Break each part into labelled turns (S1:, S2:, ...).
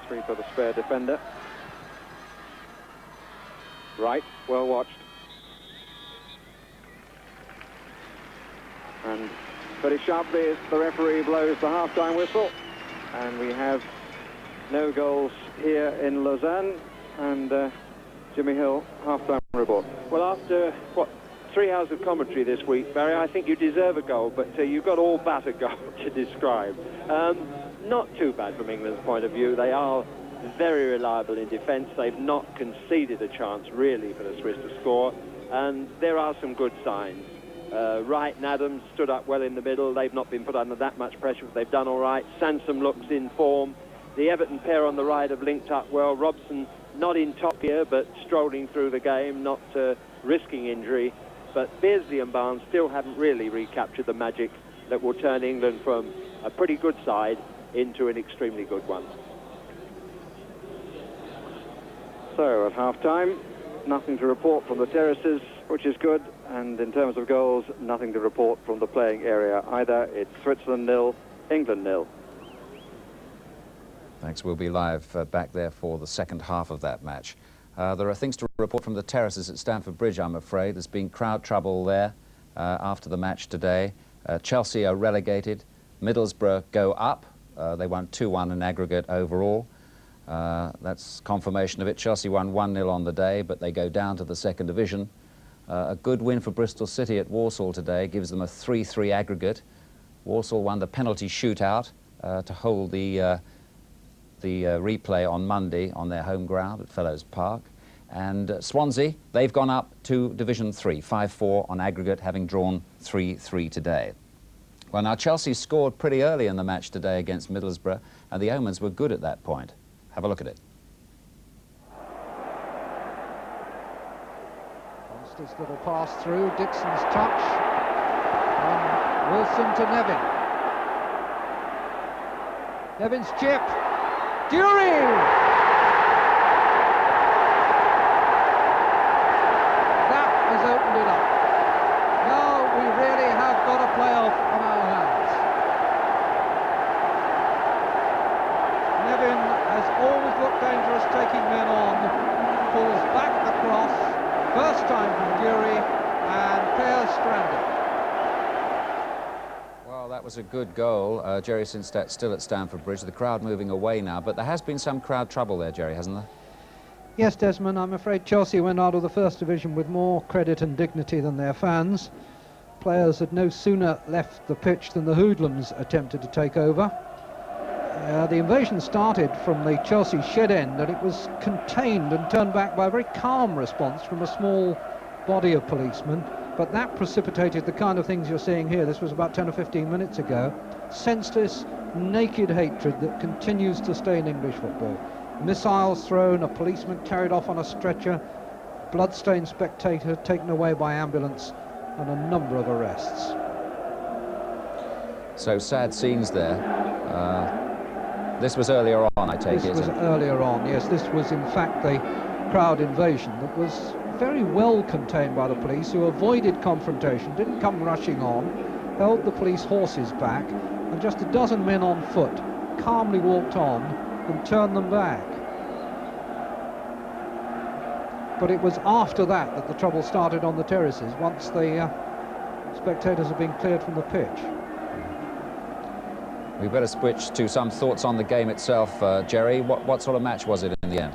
S1: Sweep of the spare defender. Right, well watched. And very sharply as the referee blows the half-time whistle. And we have no goals here in Lausanne. And Jimmy Hill, half-time report.
S2: Well, after, 3 hours of commentary this week, Barry, I think you deserve a goal, but you've got all but a goal to describe. Not too bad from England's point of view. They are very reliable in defence. They've not conceded a chance, really, for the Swiss to score. And there are some good signs. Wright and Adams stood up well in the middle. They've not been put under that much pressure, but they've done all right. Sansom looks in form. The Everton pair on the right have linked up well. Robson not in top gear, but strolling through the game, not risking injury. But Beardsley and Barnes still haven't really recaptured the magic that will turn England from a pretty good side into an extremely good one.
S1: So at half-time, nothing to report from the terraces, which is good. And in terms of goals, nothing to report from the playing area either. It's Switzerland 0, England 0.
S3: Thanks. We'll be live back there for the second half of that match. There are things to report from the terraces at Stamford Bridge, I'm afraid. There's been crowd trouble there after the match today. Chelsea are relegated. Middlesbrough go up. They won 2-1 in aggregate overall. That's confirmation of it. Chelsea won 1-0 on the day, but they go down to the second division. A good win for Bristol City at Walsall today gives them a 3-3 aggregate. Walsall won the penalty shootout to hold the replay on Monday on their home ground at Fellows Park. And Swansea, they've gone up to Division 3, 5-4 on aggregate, having drawn 3-3 today. Well, now Chelsea scored pretty early in the match today against Middlesbrough, and the omens were good at that point. Have a look at it.
S4: This little pass through, Dixon's touch, and Wilson to Nevin. Nevin's chip, Dury! That has opened it up. Now we really have got a playoff on our hands. Nevin has always looked dangerous taking men on, pulls back the cross, first time from Dury, and pair stranded.
S3: Well, that was a good goal. Jerry Sinstadt still at Stamford Bridge. The crowd moving away now, but there has been some crowd trouble there, Jerry, hasn't there?
S4: Yes, Desmond, I'm afraid Chelsea went out of the first division with more credit and dignity than their fans. Players had no sooner left the pitch than the hoodlums attempted to take over. The invasion started from the Chelsea shed end, and it was contained and turned back by a very calm response from a small body of policemen. But that precipitated the kind of things you're seeing here. This was about 10 or 15 minutes ago. Senseless, naked hatred that continues to stain English football. Missiles thrown, a policeman carried off on a stretcher, blood-stained spectator taken away by ambulance, and a number of arrests.
S3: So sad scenes there. This was earlier on, I take it.
S4: This was earlier on, yes. This was, in fact, the crowd invasion that was very well contained by the police, who avoided confrontation, didn't come rushing on, held the police horses back, and just a dozen men on foot calmly walked on and turned them back. But it was after that that the trouble started on the terraces, once the spectators had been cleared from the pitch.
S3: We better switch to some thoughts on the game itself, Jerry. What sort of match was it in the end?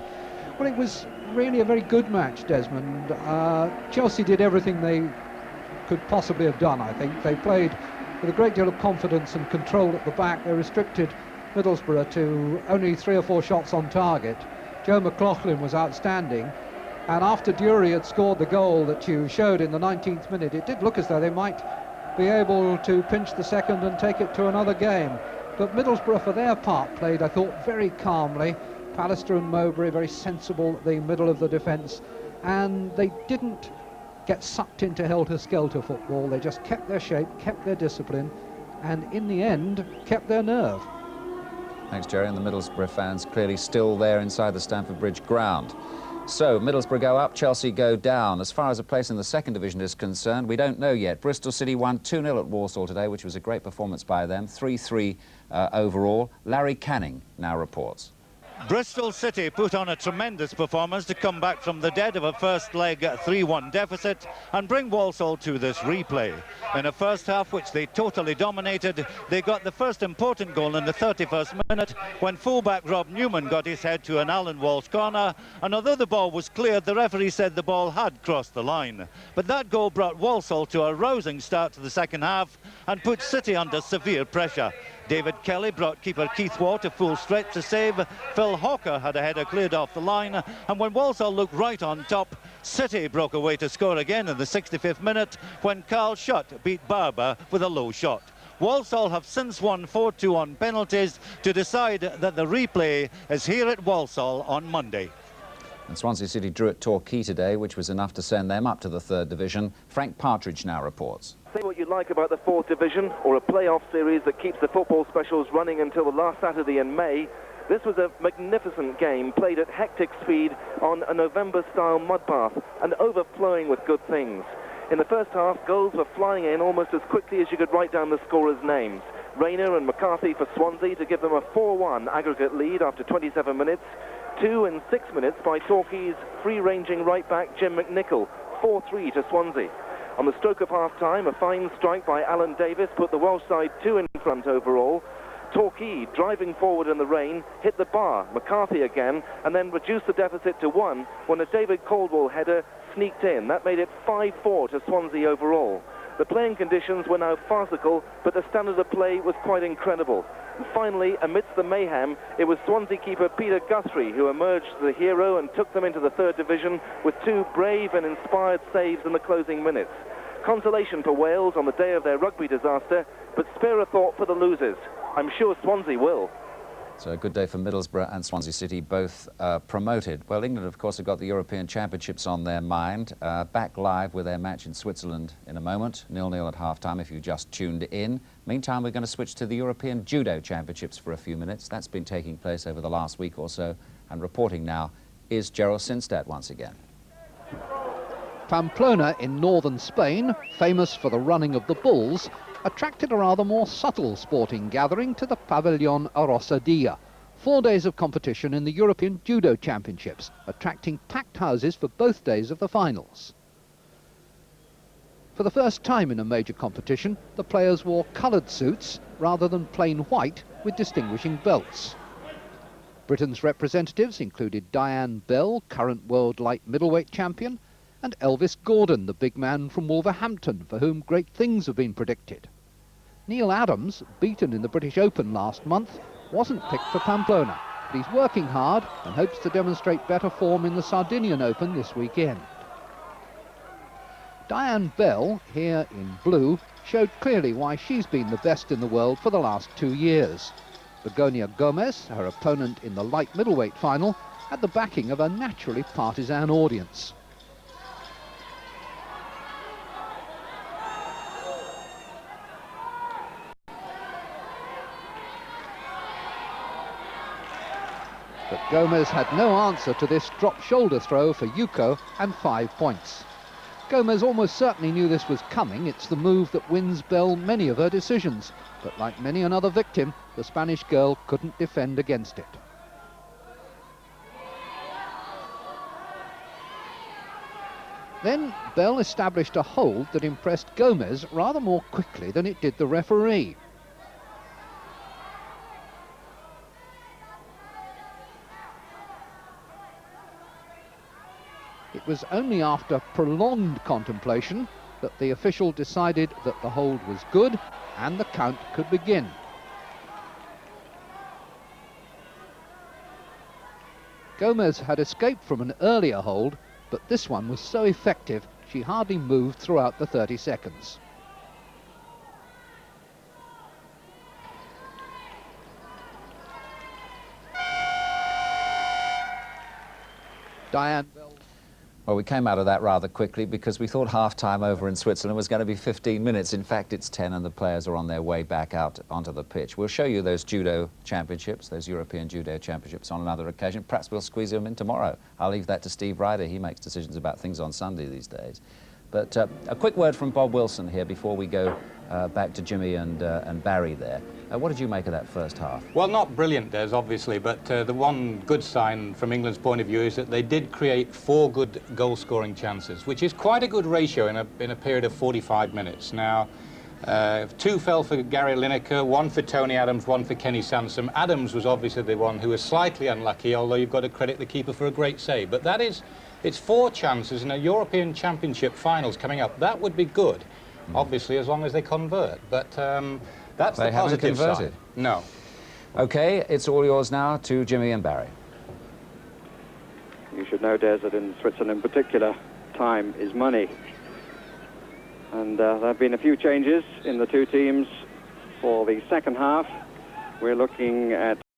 S4: Well, it was really a very good match, Desmond. Chelsea did everything they could possibly have done, I think. They played with a great deal of confidence and control at the back. They restricted Middlesbrough to only 3 or 4 shots on target. Joe McLaughlin was outstanding. And after Dury had scored the goal that you showed in the 19th minute, it did look as though they might be able to pinch the second and take it to another game. But Middlesbrough, for their part, played, I thought, very calmly. Pallister and Mowbray very sensible at the middle of the defence, and they didn't get sucked into helter-skelter football. They just kept their shape, kept their discipline, and in the end kept their nerve.
S3: Thanks, Jerry. And the Middlesbrough fans clearly still there inside the Stamford Bridge ground. So Middlesbrough go up, Chelsea go down. As far as a place in the second division is concerned, we don't know yet. Bristol City won 2-0 at Walsall today, which was a great performance by them, 3-3 overall. Larry Canning now reports.
S5: Bristol City put on a tremendous performance to come back from the dead of a first leg 3-1 deficit and bring Walsall to this replay. In a first half which they totally dominated, they got the first important goal in the 31st minute when fullback Rob Newman got his head to an Alan Walsh corner, and although the ball was cleared, the referee said the ball had crossed the line. But that goal brought Walsall to a rousing start to the second half and put City under severe pressure. David Kelly brought keeper Keith Waugh to full stretch to save. Phil Hawker had a header cleared off the line, and when Walsall looked right on top, City broke away to score again in the 65th minute when Carl Schutt beat Barber with a low shot. Walsall have since won 4-2 on penalties to decide that the replay is here at Walsall on Monday.
S3: And Swansea City drew at Torquay today, which was enough to send them up to the third division. Frank Partridge now reports.
S6: Say what you like about the fourth division or a playoff series that keeps the football specials running until the last Saturday in May. This was a magnificent game played at hectic speed on a November-style mud bath and overflowing with good things. In the first half, goals were flying in almost as quickly as you could write down the scorers' names. Rayner and McCarthy for Swansea to give them a 4-1 aggregate lead after 27 minutes. 2 and 6 minutes by Torquay's free-ranging right-back Jim McNichol, 4-3 to Swansea. On the stroke of half-time, a fine strike by Alan Davis put the Welsh side 2 in front overall. Torquay, driving forward in the rain, hit the bar, McCarthy again, and then reduced the deficit to 1 when a David Caldwell header sneaked in. That made it 5-4 to Swansea overall. The playing conditions were now farcical, but the standard of play was quite incredible. And finally, amidst the mayhem, it was Swansea keeper Peter Guthrie who emerged as the hero and took them into the third division with 2 brave and inspired saves in the closing minutes. Consolation for Wales on the day of their rugby disaster, but spare a thought for the losers. I'm sure Swansea will.
S3: So a good day for Middlesbrough and Swansea City, both promoted. Well, England, of course, have got the European Championships on their mind. Back live with their match in Switzerland in a moment. 0-0 at half-time if you just tuned in. Meantime, we're going to switch to the European Judo Championships for a few minutes. That's been taking place over the last week or so. And reporting now is Gerald Sinstadt once again.
S4: Pamplona in northern Spain, famous for the running of the bulls, attracted a rather more subtle sporting gathering to the Pavilion Arrosadilla. 4 days of competition in the European Judo Championships, attracting packed houses for both days of the finals. For the first time in a major competition, the players wore coloured suits rather than plain white with distinguishing belts. Britain's representatives included Diane Bell, current world light middleweight champion, and Elvis Gordon, the big man from Wolverhampton, for whom great things have been predicted. Neil Adams, beaten in the British Open last month, wasn't picked for Pamplona, but he's working hard and hopes to demonstrate better form in the Sardinian Open this weekend. Diane Bell, here in blue, showed clearly why she's been the best in the world for the last 2 years. Begonia Gomez, her opponent in the light middleweight final, had the backing of a naturally partisan audience. But Gomez had no answer to this drop shoulder throw for Yuko and 5 points. Gomez almost certainly knew this was coming. It's the move that wins Bell many of her decisions. But like many another victim, the Spanish girl couldn't defend against it. Then Bell established a hold that impressed Gomez rather more quickly than it did the referee. It was only after prolonged contemplation that the official decided that the hold was good and the count could begin. Gomez had escaped from an earlier hold, but this one was so effective she hardly moved throughout the 30 seconds. Diane Bell.
S3: Well, we came out of that rather quickly because we thought half-time over in Switzerland was going to be 15 minutes. In fact, it's 10 and the players are on their way back out onto the pitch. We'll show you those judo championships, those European judo championships on another occasion. Perhaps we'll squeeze them in tomorrow. I'll leave that to Steve Ryder. He makes decisions about things on Sunday these days. But a quick word from Bob Wilson here before we go back to Jimmy and Barry there. What did you make of that first half?
S7: Well, not brilliant, Des, obviously, but the one good sign from England's point of view is that they did create 4 good goal-scoring chances, which is quite a good ratio in a period of 45 minutes. Now, 2 fell for Gary Lineker, 1 for Tony Adams, 1 for Kenny Sansom. Adams was obviously the one who was slightly unlucky, although you've got to credit the keeper for a great save. But that is, it's 4 chances in a European Championship finals coming up. That would be good, obviously, as long as they convert. But that's the positive side. No.
S3: OK, it's all yours now to Jimmy and Barry.
S2: You should know, Des, that in Switzerland in particular, time is money. And there have been a few changes in the 2 teams for the second half. We're looking at